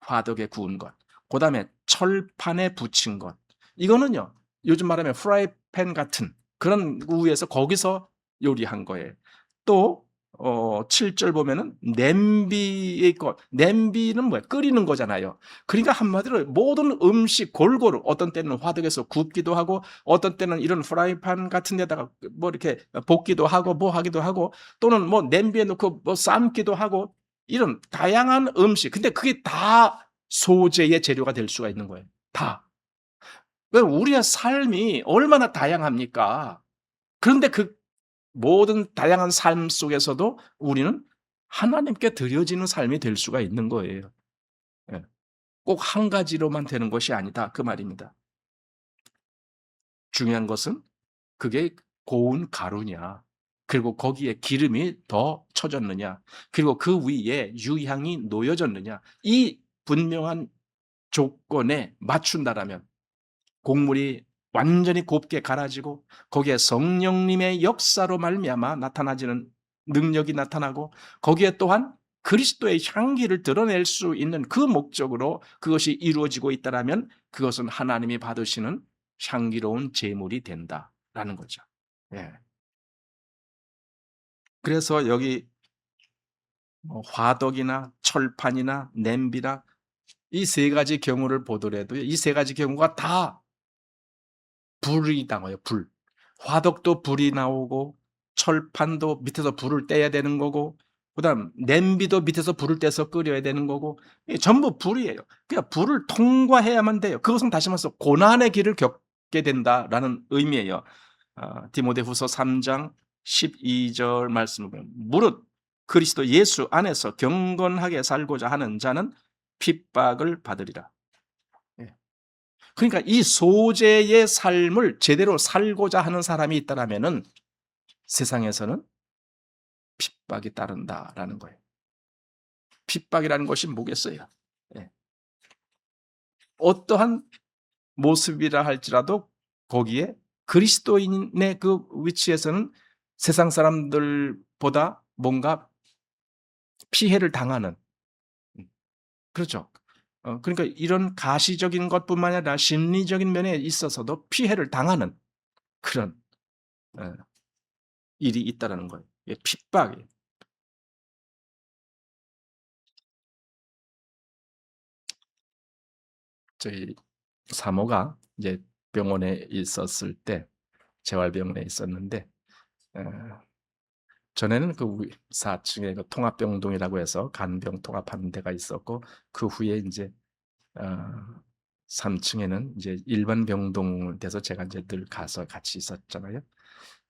화덕에 구운 것. 그다음에 철판에 부친 것. 이거는요, 요즘 말하면 프라이팬 같은 그런 위에서 거기서 요리한 거예요. 또 7절 보면은 냄비의 것. 냄비는 뭐야? 끓이는 거잖아요. 그러니까 한마디로 모든 음식 골고루, 어떤 때는 화덕에서 굽기도 하고 어떤 때는 이런 프라이팬 같은 데다가 뭐 이렇게 볶기도 하고 뭐 하기도 하고, 또는 뭐 냄비에 넣고 뭐 삶기도 하고, 이런 다양한 음식. 근데 그게 다 소재의 재료가 될 수가 있는 거예요. 다. 우리의 삶이 얼마나 다양합니까? 그런데 그 모든 다양한 삶 속에서도 우리는 하나님께 드려지는 삶이 될 수가 있는 거예요. 예. 꼭 한 가지로만 되는 것이 아니다, 그 말입니다. 중요한 것은 그게 고운 가루냐, 그리고 거기에 기름이 더 쳐졌느냐, 그리고 그 위에 유향이 놓여졌느냐, 이 분명한 조건에 맞춘다라면 곡물이 완전히 곱게 갈아지고 거기에 성령님의 역사로 말미암아 나타나지는 능력이 나타나고, 거기에 또한 그리스도의 향기를 드러낼 수 있는 그 목적으로 그것이 이루어지고 있다라면 그것은 하나님이 받으시는 향기로운 제물이 된다라는 거죠. 예. 그래서 여기 뭐 화덕이나 철판이나 냄비나 이 세 가지 경우를 보더라도 이 세 가지 경우가 다 불이 나와요, 불. 화덕도 불이 나오고 철판도 밑에서 불을 떼야 되는 거고, 그다음 냄비도 밑에서 불을 떼서 끓여야 되는 거고, 이게 전부 불이에요. 그러니까 불을 통과해야만 돼요. 그것은 다시 말해서 고난의 길을 겪게 된다라는 의미예요. 디모데후서 3장 12절 말씀을 보면 무릇 그리스도 예수 안에서 경건하게 살고자 하는 자는 핍박을 받으리라. 예. 그러니까 이 소재의 삶을 제대로 살고자 하는 사람이 있다라면은 세상에서는 핍박이 따른다라는 거예요. 핍박이라는 것이 뭐겠어요? 예. 어떠한 모습이라 할지라도 거기에 그리스도인의 그 위치에서는 세상 사람들보다 뭔가 피해를 당하는, 음, 그렇죠. 그러니까 이런 가시적인 것뿐만 아니라 심리적인 면에 있어서도 피해를 당하는 그런 예, 일이 있다라는 거예요. 이게 핍박이에요. 저희 사모가 이제 병원에 있었을 때, 재활병원에 있었는데, 어, 전에는 그 4층에 그 통합병동이라고 해서 간병 통합하는 데가 있었고, 그 후에 이제 3층에는 이제 일반 병동 돼서 제가 이제 늘 가서 같이 있었잖아요.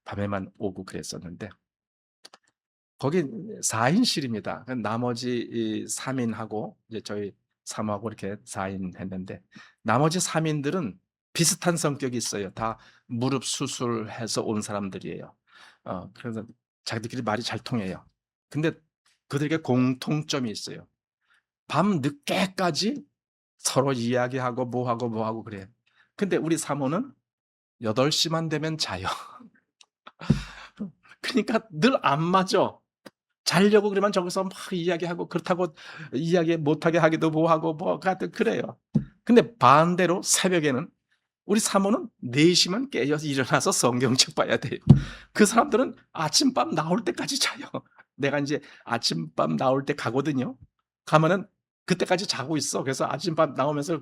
밤에만 오고 그랬었는데, 거기 4인실입니다. 나머지 이 3인하고 이제 저희 사모하고 이렇게 4인 했는데, 나머지 3인들은 비슷한 성격이 있어요. 다 무릎 수술해서 온 사람들이에요. 그래서 자기들끼리 말이 잘 통해요. 근데 그들에게 공통점이 있어요. 밤 늦게까지 서로 이야기하고 뭐하고 뭐하고 그래요. 근데 우리 사모는 8시만 되면 자요. 그러니까 늘 안 맞아. 자려고 그러면 저기서 막 이야기하고, 그렇다고 이야기 못하게 하기도 뭐하고 뭐 하여튼 그래요. 근데 반대로 새벽에는 우리 사모는 4시만 깨어서 일어나서 성경책 봐야 돼요. 그 사람들은 아침밤 나올 때까지 자요. 내가 이제 아침밤 나올 때 가거든요. 가면은 그때까지 자고 있어. 그래서 아침밥 나오면서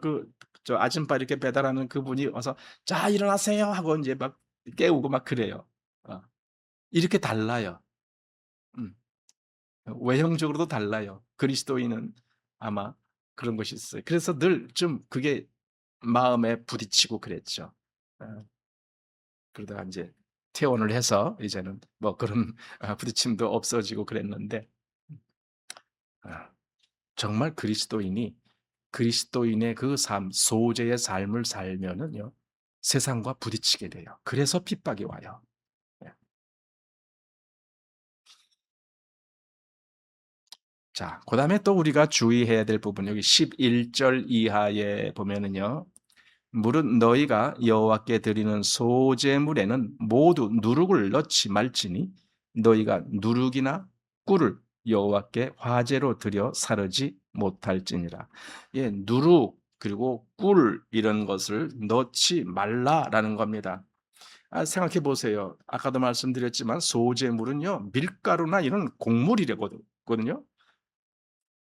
저 아침밥 이렇게 배달하는 그분이 와서 자 일어나세요 하고 이제 막 깨우고 막 그래요. 어. 이렇게 달라요. 음. 외형적으로도 달라요. 그리스도인은 아마 그런 것이 있어요. 그래서 늘 좀 그게 마음에 부딪히고 그랬죠. 어, 그러다가 이제 퇴원을 해서 이제는 뭐 그런 부딪힘도 없어지고 그랬는데, 아, 정말 그리스도인의 그 삶, 소재의 삶을 살면은요, 세상과 부딪히게 돼요. 그래서 핍박이 와요. 예. 자, 그다음에 또 우리가 주의해야 될 부분 여기 11절 이하에 보면은요. 물은 너희가 여호와께 드리는 소제물에는 모두 누룩을 넣지 말지니 너희가 누룩이나 꿀을 여호와께 화제로 드려 사르지 못할지니라. 예, 누룩 그리고 꿀 이런 것을 넣지 말라라는 겁니다. 생각해 보세요. 아까도 말씀드렸지만 소제물은요 밀가루나 이런 곡물이거든요.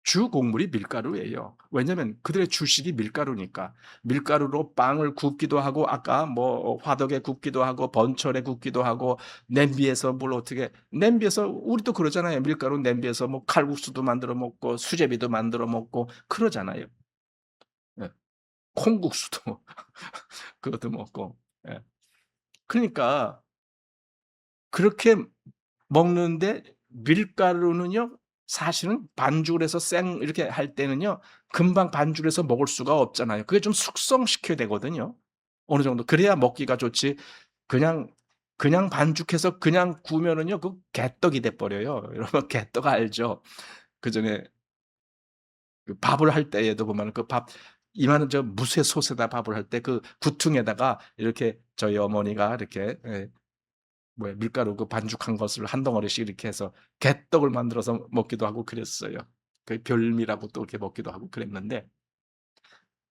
주 곡물이 밀가루예요. 왜냐하면 그들의 주식이 밀가루니까. 밀가루로 빵을 굽기도 하고 아까 뭐 화덕에 굽기도 하고 번철에 굽기도 하고 냄비에서 뭘 어떻게 냄비에서 우리도 그러잖아요. 밀가루 냄비에서 뭐 칼국수도 만들어 먹고 수제비도 만들어 먹고 그러잖아요. 예. 콩국수도 그것도 먹고. 예. 그러니까 그렇게 먹는데 밀가루는요 사실은 반죽을 해서 생 이렇게 할 때는요 금방 반죽을 해서 먹을 수가 없잖아요. 그게 좀 숙성시켜야 되거든요. 어느 정도 그래야 먹기가 좋지 그냥 반죽해서 그냥 구우면은요 그 개떡이 돼 버려요. 여러분 개떡 알죠? 그전에 그 밥을 할 때에도 보면은 그 밥 이만한 저 무쇠솥에다 밥을 할 때 그 구퉁에다가 이렇게 저희 어머니가 이렇게 뭐야 밀가루 그 반죽한 것을 한 덩어리씩 이렇게 해서 개떡을 만들어서 먹기도 하고 그랬어요. 그 별미라고 또 이렇게 먹기도 하고 그랬는데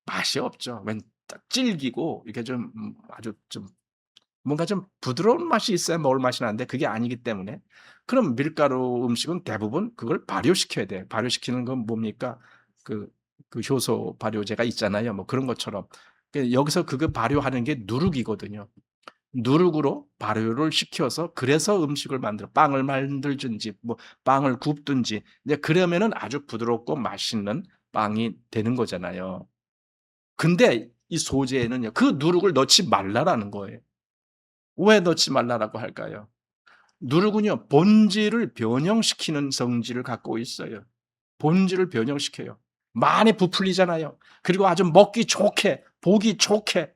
맛이 없죠. 왠 딱 질기고 이게 좀 아주 좀 뭔가 좀 부드러운 맛이 있어야 먹을 맛이 나는데 그게 아니기 때문에 그럼 밀가루 음식은 대부분 그걸 발효시켜야 돼요. 발효시키는 건 뭡니까? 그 효소 발효제가 있잖아요. 뭐 그런 것처럼. 여기서 그거 발효하는 게 누룩이거든요. 누룩으로 발효를 시켜서 그래서 음식을 만들어 빵을 만들든지 뭐 빵을 굽든지 이제 그러면은 아주 부드럽고 맛있는 빵이 되는 거잖아요. 근데 이 소재에는요. 그 누룩을 넣지 말라라는 거예요. 왜 넣지 말라라고 할까요? 누룩은요. 본질을 변형시키는 성질을 갖고 있어요. 본질을 변형시켜요. 많이 부풀리잖아요. 그리고 아주 먹기 좋게 보기 좋게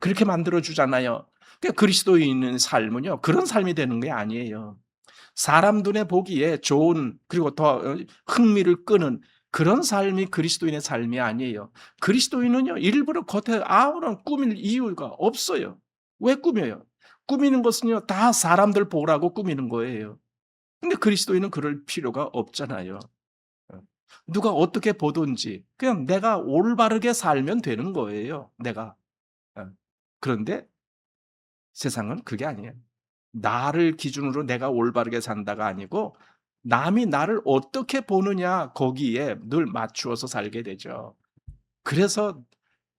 그렇게 만들어 주잖아요. 그러니까 그리스도인의 삶은요. 그런 삶이 되는 게 아니에요. 사람 눈에 보기에 좋은 그리고 더 흥미를 끄는 그런 삶이 그리스도인의 삶이 아니에요. 그리스도인은요. 일부러 겉에 아무런 꾸밀 이유가 없어요. 왜 꾸며요? 꾸미는 것은요. 다 사람들 보라고 꾸미는 거예요. 근데 그리스도인은 그럴 필요가 없잖아요. 어. 누가 어떻게 보든지 그냥 내가 올바르게 살면 되는 거예요, 내가. 어. 그런데 세상은 그게 아니에요. 나를 기준으로 내가 올바르게 산다가 아니고 남이 나를 어떻게 보느냐 거기에 늘 맞추어서 살게 되죠. 그래서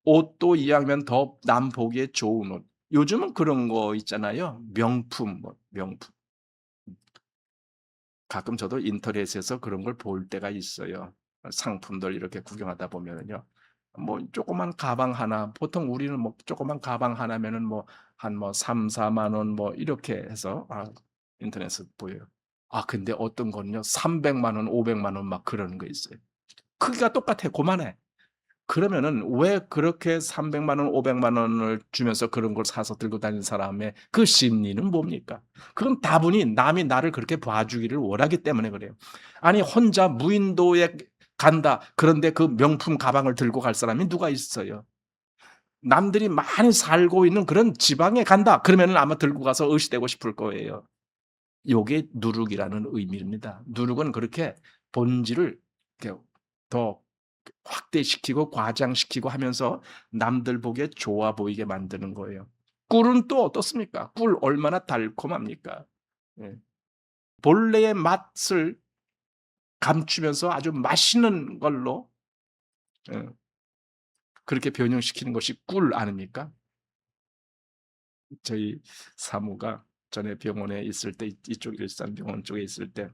옷도 이왕이면 더 남 보기에 좋은 옷. 요즘은 그런 거 있잖아요. 명품 뭐 명품. 가끔 저도 인터넷에서 그런 걸 볼 때가 있어요. 상품들 이렇게 구경하다 보면은요. 뭐 조그만 가방 하나 보통 우리는 뭐 조그만 가방 하나면은 뭐 한 뭐 3-4만 원 뭐 이렇게 해서 인터넷에서 보여요. 근데 어떤 거는요 300만 원, 500만 원 막 그러는 거 있어요. 크기가 똑같아. 고만해. 그러면은 왜 그렇게 300만 원, 500만 원을 주면서 그런 걸 사서 들고 다니는 사람의 그 심리는 뭡니까? 그건 다분히 남이 나를 그렇게 봐주기를 원하기 때문에 그래요. 아니 혼자 무인도에 간다. 그런데 그 명품 가방을 들고 갈 사람이 누가 있어요? 남들이 많이 살고 있는 그런 지방에 간다. 그러면은 아마 들고 가서 의시되고 싶을 거예요. 요게 누룩이라는 의미입니다. 누룩은 그렇게 본질을 이렇게 더 확대시키고 과장시키고 하면서 남들 보기에 좋아 보이게 만드는 거예요. 꿀은 또 어떻습니까? 꿀 얼마나 달콤합니까? 예. 본래의 맛을 감추면서 아주 맛있는 걸로 예, 그렇게 변형시키는 것이 꿀 아닙니까? 저희 사모가 전에 병원에 있을 때 이쪽 일산병원 쪽에 있을 때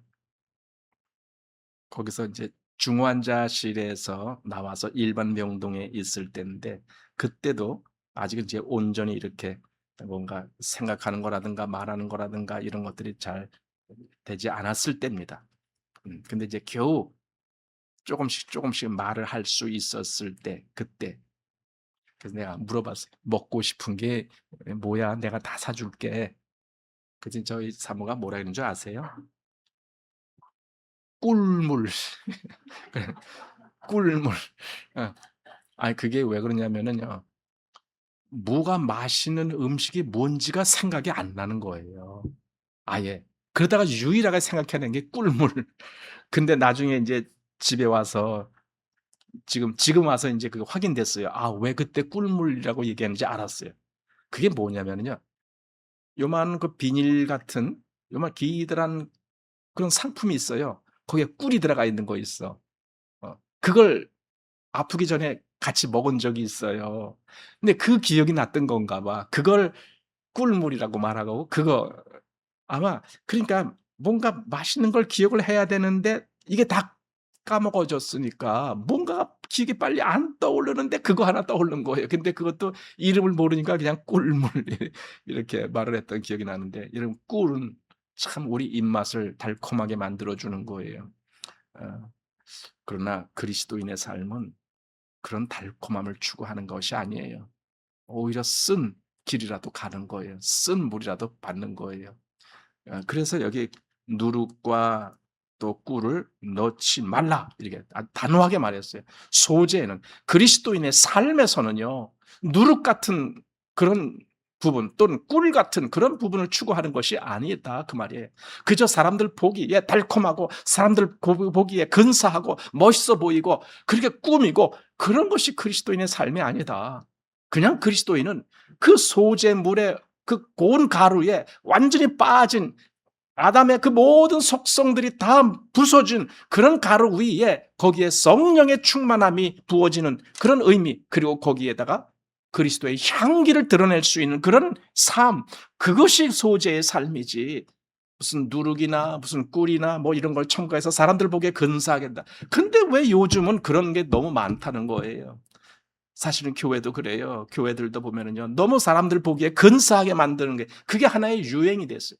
거기서 이제 중환자실에서 나와서 일반 병동에 있을 때인데 그때도 아직은 이제 온전히 이렇게 뭔가 생각하는 거라든가 말하는 거라든가 이런 것들이 잘 되지 않았을 때입니다. 근데 이제 겨우 조금씩 말을 할 수 있었을 때 그때 그래서 내가 물어봤어요. "먹고 싶은 게 뭐야? 내가 다 사 줄게." 그랬더니 저희 사모가 뭐라 그랬는 줄 아세요? 꿀물. 그래, 꿀물. 어. 아니 그게 왜 그러냐면은요. 무가 마시는 음식이 뭔지가 생각이 안 나는 거예요. 아예. 그러다가 유일하게 생각해낸 게 꿀물. 근데 나중에 인제 집에 와서 지금 와서 인제 그게 확인됐어요. 아 왜 그때 꿀물이라고 얘기했는지 알았어요. 그게 뭐냐면은요. 요만 그 비닐 같은 요만 기드란 그런 상품이 있어요. 거기에 꿀이 들어가 있는 거 있어. 그걸 아프기 전에 같이 먹은 적이 있어요. 근데 그 기억이 났던 건가 봐. 그걸 꿀물이라고 말하고 그거 아마 그러니까 뭔가 맛있는 걸 기억을 해야 되는데 이게 다 까먹어졌으니까 뭔가 기억이 빨리 안 떠오르는데 그거 하나 떠오른 거예요. 근데 그것도 이름을 모르니까 그냥 꿀물 이렇게 말을 했던 기억이 나는데 이런 꿀은 참 우리 입맛을 달콤하게 만들어 주는 거예요. 어, 그러나 그리스도인의 삶은 그런 달콤함을 추구하는 것이 아니에요. 오히려 쓴 길이라도 가는 거예요. 쓴 물이라도 받는 거예요. 그래서 여기 누룩과 또 꿀을 넣지 말라 이렇게 단호하게 말했어요. 소재는 그리스도인의 삶에서는요. 누룩 같은 그런 부분 또는 꿀 같은 그런 부분을 추구하는 것이 아니다 그 말이에요. 그저 사람들 보기에 달콤하고 사람들 보기에 근사하고 멋있어 보이고 그렇게 꾸미고 그런 것이 그리스도인의 삶이 아니다. 그냥 그리스도인은 그 소재물의 그 고운 가루에 완전히 빠진 아담의 그 모든 속성들이 다 부서진 그런 가루 위에 거기에 성령의 충만함이 부어지는 그런 의미 그리고 거기에다가 그리스도의 향기를 드러낼 수 있는 그런 삶 그것이 소재의 삶이지 무슨 누룩이나 무슨 꿀이나 뭐 이런 걸 첨가해서 사람들 보기에 근사하게 한다. 근데 왜 요즘은 그런 게 너무 많다는 거예요. 사실은 교회도 그래요. 교회들도 보면은요. 너무 사람들 보기에 근사하게 만드는 게 그게 하나의 유행이 됐어요.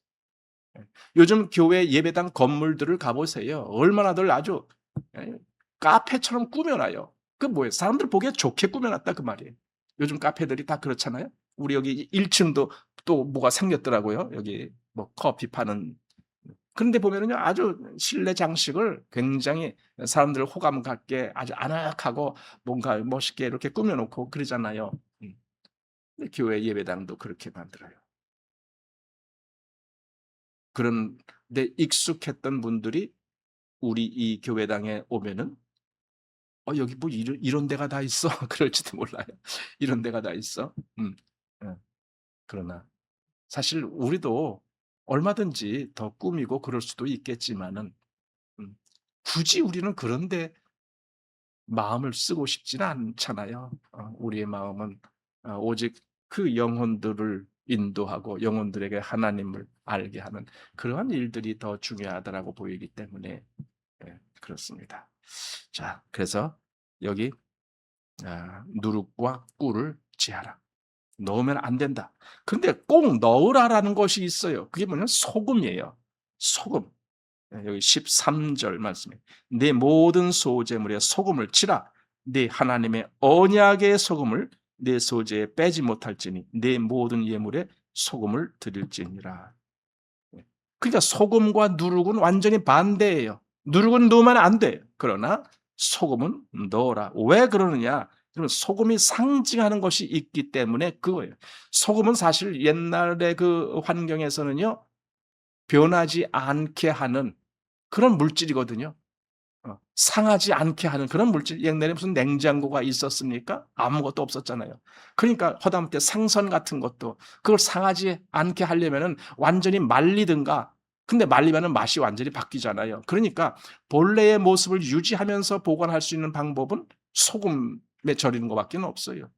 요즘 교회 예배당 건물들을 가보세요. 얼마나들 아주 예, 카페처럼 꾸며놔요. 그 뭐예요? 사람들 보기에 좋게 꾸며놨다 그 말이에요. 요즘 카페들이 다 그렇잖아요. 우리 여기 1층도 또 뭐가 생겼더라고요. 여기 뭐 커피 파는. 그런데 보면은요 아주 실내 장식을 굉장히 사람들 호감 갖게 아주 아늑하고 뭔가 멋있게 이렇게 꾸며놓고 그러잖아요. 근데 교회 예배당도 그렇게 만들어요. 그런데 익숙했던 분들이 우리 이 교회당에 오면은 여기 뭐 이런 데가 다 있어. 그럴지도 몰라요. 이런 데가 다 있어. 예. 그러나 사실 우리도 얼마든지 더 꾸미고 그럴 수도 있겠지만은 음 굳이 우리는 그런 데 마음을 쓰고 싶지는 않잖아요. 우리의 마음은 오직 그 영혼들을 인도하고 영혼들에게 하나님을 알게 하는 그러한 일들이 더 중요하다라고 보이기 때문에 그렇습니다. 자, 그래서 여기 누룩과 꿀을 제하라. 넣으면 안 된다. 그런데 꼭 넣으라라는 것이 있어요. 그게 뭐냐면 소금이에요. 소금. 여기 13절 말씀에 내 모든 소재물에 소금을 치라. 네 하나님의 언약의 소금을 내 소재에 빼지 못할지니 내 모든 예물에 소금을 드릴지니라. 그러니까 소금과 누룩은 완전히 반대예요. 누룩은 넣으면 안 돼. 그러나 소금은 넣어라. 왜 그러느냐? 그러면 소금이 상징하는 것이 있기 때문에 그거예요. 소금은 사실 옛날의 그 환경에서는요. 변하지 않게 하는 그런 물질이거든요. 상하지 않게 하는 그런 물질. 옛날에 무슨 냉장고가 있었습니까? 아무것도 없었잖아요. 그러니까 허다못해 생선 같은 것도 그걸 상하지 않게 하려면은 완전히 말리든가 근데 말리면은 맛이 완전히 바뀌잖아요. 그러니까 본래의 모습을 유지하면서 보관할 수 있는 방법은 소금에 절이는 것밖에 없어요.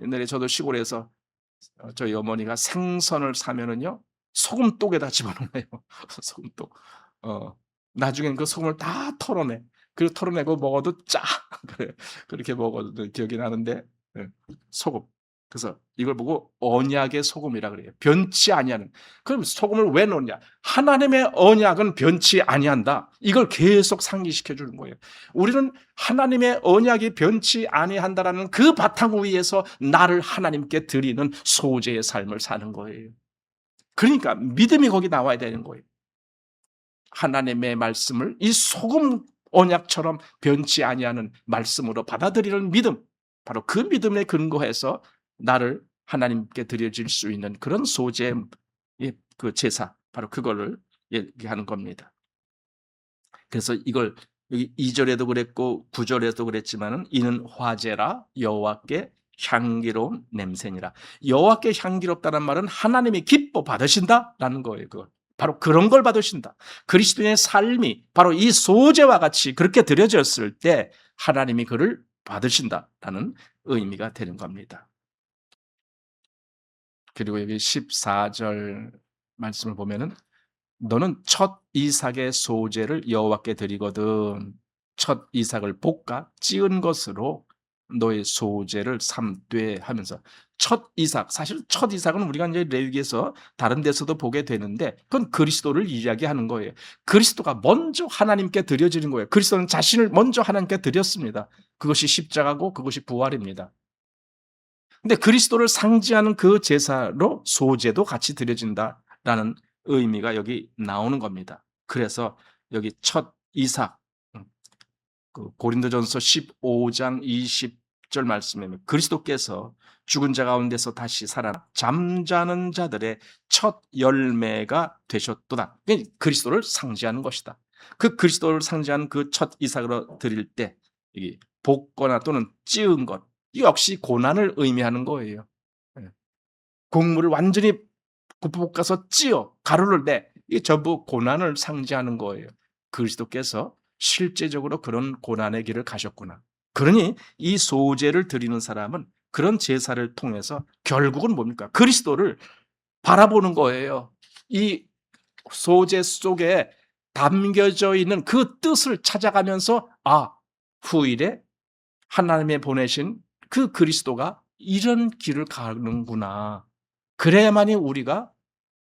옛날에 저도 시골에서 저희 어머니가 생선을 사면은요 소금독에다 집어넣어요. 소금독. 나중엔 그 소금을 다 털어내. 그리고 털어내고 먹어도 짜. 그래. 그렇게 먹었던 기억이 나는데 소금. 그래서 이걸 보고 언약의 소금이라 그래요. 변치 아니하는. 그럼 소금을 왜 넣냐? 하나님의 언약은 변치 아니한다. 이걸 계속 상기시켜 주는 거예요. 우리는 하나님의 언약이 변치 아니한다라는 그 바탕 위에서 나를 하나님께 드리는 소재의 삶을 사는 거예요. 그러니까 믿음이 거기 나와야 되는 거예요. 하나님의 말씀을 이 소금 언약처럼 변치 아니하는 말씀으로 받아들이는 믿음, 바로 그 믿음에 근거해서 나를 하나님께 드려질 수 있는 그런 소재의 그 제사, 바로 그거를 얘기하는 겁니다. 그래서 이걸 여기 2절에도 그랬고 9절에도 그랬지만은 이는 화제라 여호와께 향기로운 냄새니라. 여호와께 향기롭다는 말은 하나님이 기뻐 받으신다라는 거예요. 그걸. 바로 그런 걸 받으신다. 그리스도의 삶이 바로 이 소재와 같이 그렇게 드려졌을 때 하나님이 그를 받으신다라는 의미가 되는 겁니다. 그리고 여기 14절 말씀을 보면은 너는 첫 이삭의 소재를 여호와께 드리거든 첫 이삭을 볶아 찌은 것으로 너의 소재를 삼되 하면서 첫 이삭, 사실 첫 이삭은 우리가 이제 레위기에서 다른 데서도 보게 되는데 그건 그리스도를 이야기하는 거예요. 그리스도가 먼저 하나님께 드려지는 거예요. 그리스도는 자신을 먼저 하나님께 드렸습니다. 그것이 십자가고 그것이 부활입니다. 근데 그리스도를 상징하는 그 제사로 소제도 같이 드려진다라는 의미가 여기 나오는 겁니다. 그래서 여기 첫 이삭, 그 고린도전서 15장 20절 말씀에 그리스도께서 죽은 자 가운데서 다시 살아 잠자는 자들의 첫 열매가 되셨도다. 그리스도를 상징하는 것이다. 그 그리스도를 상징하는 그 첫 이삭으로 드릴 때 이게 볶거나 또는 찌은 것, 이 역시 고난을 의미하는 거예요. 곡물을 완전히 볶아서 찌어 가루를 내, 이게 전부 고난을 상징하는 거예요. 그리스도께서 실제적으로 그런 고난의 길을 가셨구나. 그러니 이 소제를 드리는 사람은 그런 제사를 통해서 결국은 뭡니까? 그리스도를 바라보는 거예요. 이 소제 속에 담겨져 있는 그 뜻을 찾아가면서 후일에 하나님의 보내신 그 그리스도가 이런 길을 가는구나. 그래야만이 우리가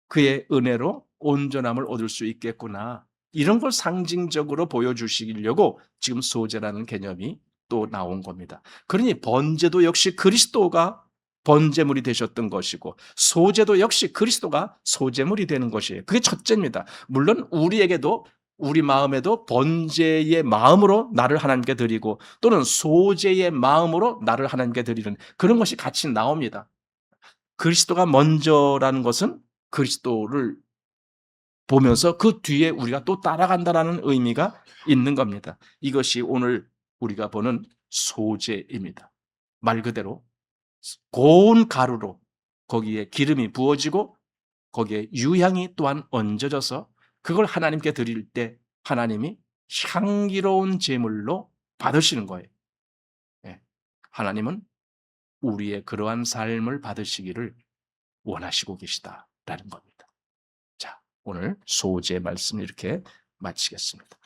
그의 은혜로 온전함을 얻을 수 있겠구나. 이런 걸 상징적으로 보여주시려고 지금 소제라는 개념이 또 나온 겁니다. 그러니 번제도 역시 그리스도가 번제물이 되셨던 것이고 소제도 역시 그리스도가 소제물이 되는 것이에요. 그게 첫째입니다. 물론 우리에게도 우리 마음에도 번제의 마음으로 나를 하나님께 드리고 또는 소제의 마음으로 나를 하나님께 드리는 그런 것이 같이 나옵니다. 그리스도가 먼저라는 것은 그리스도를 보면서 그 뒤에 우리가 또 따라간다라는 의미가 있는 겁니다. 이것이 오늘 우리가 보는 소제입니다. 말 그대로 고운 가루로 거기에 기름이 부어지고 거기에 유향이 또한 얹어져서 그걸 하나님께 드릴 때 하나님이 향기로운 제물로 받으시는 거예요. 하나님은 우리의 그러한 삶을 받으시기를 원하시고 계시다라는 겁니다. 자, 오늘 소제 말씀 이렇게 마치겠습니다.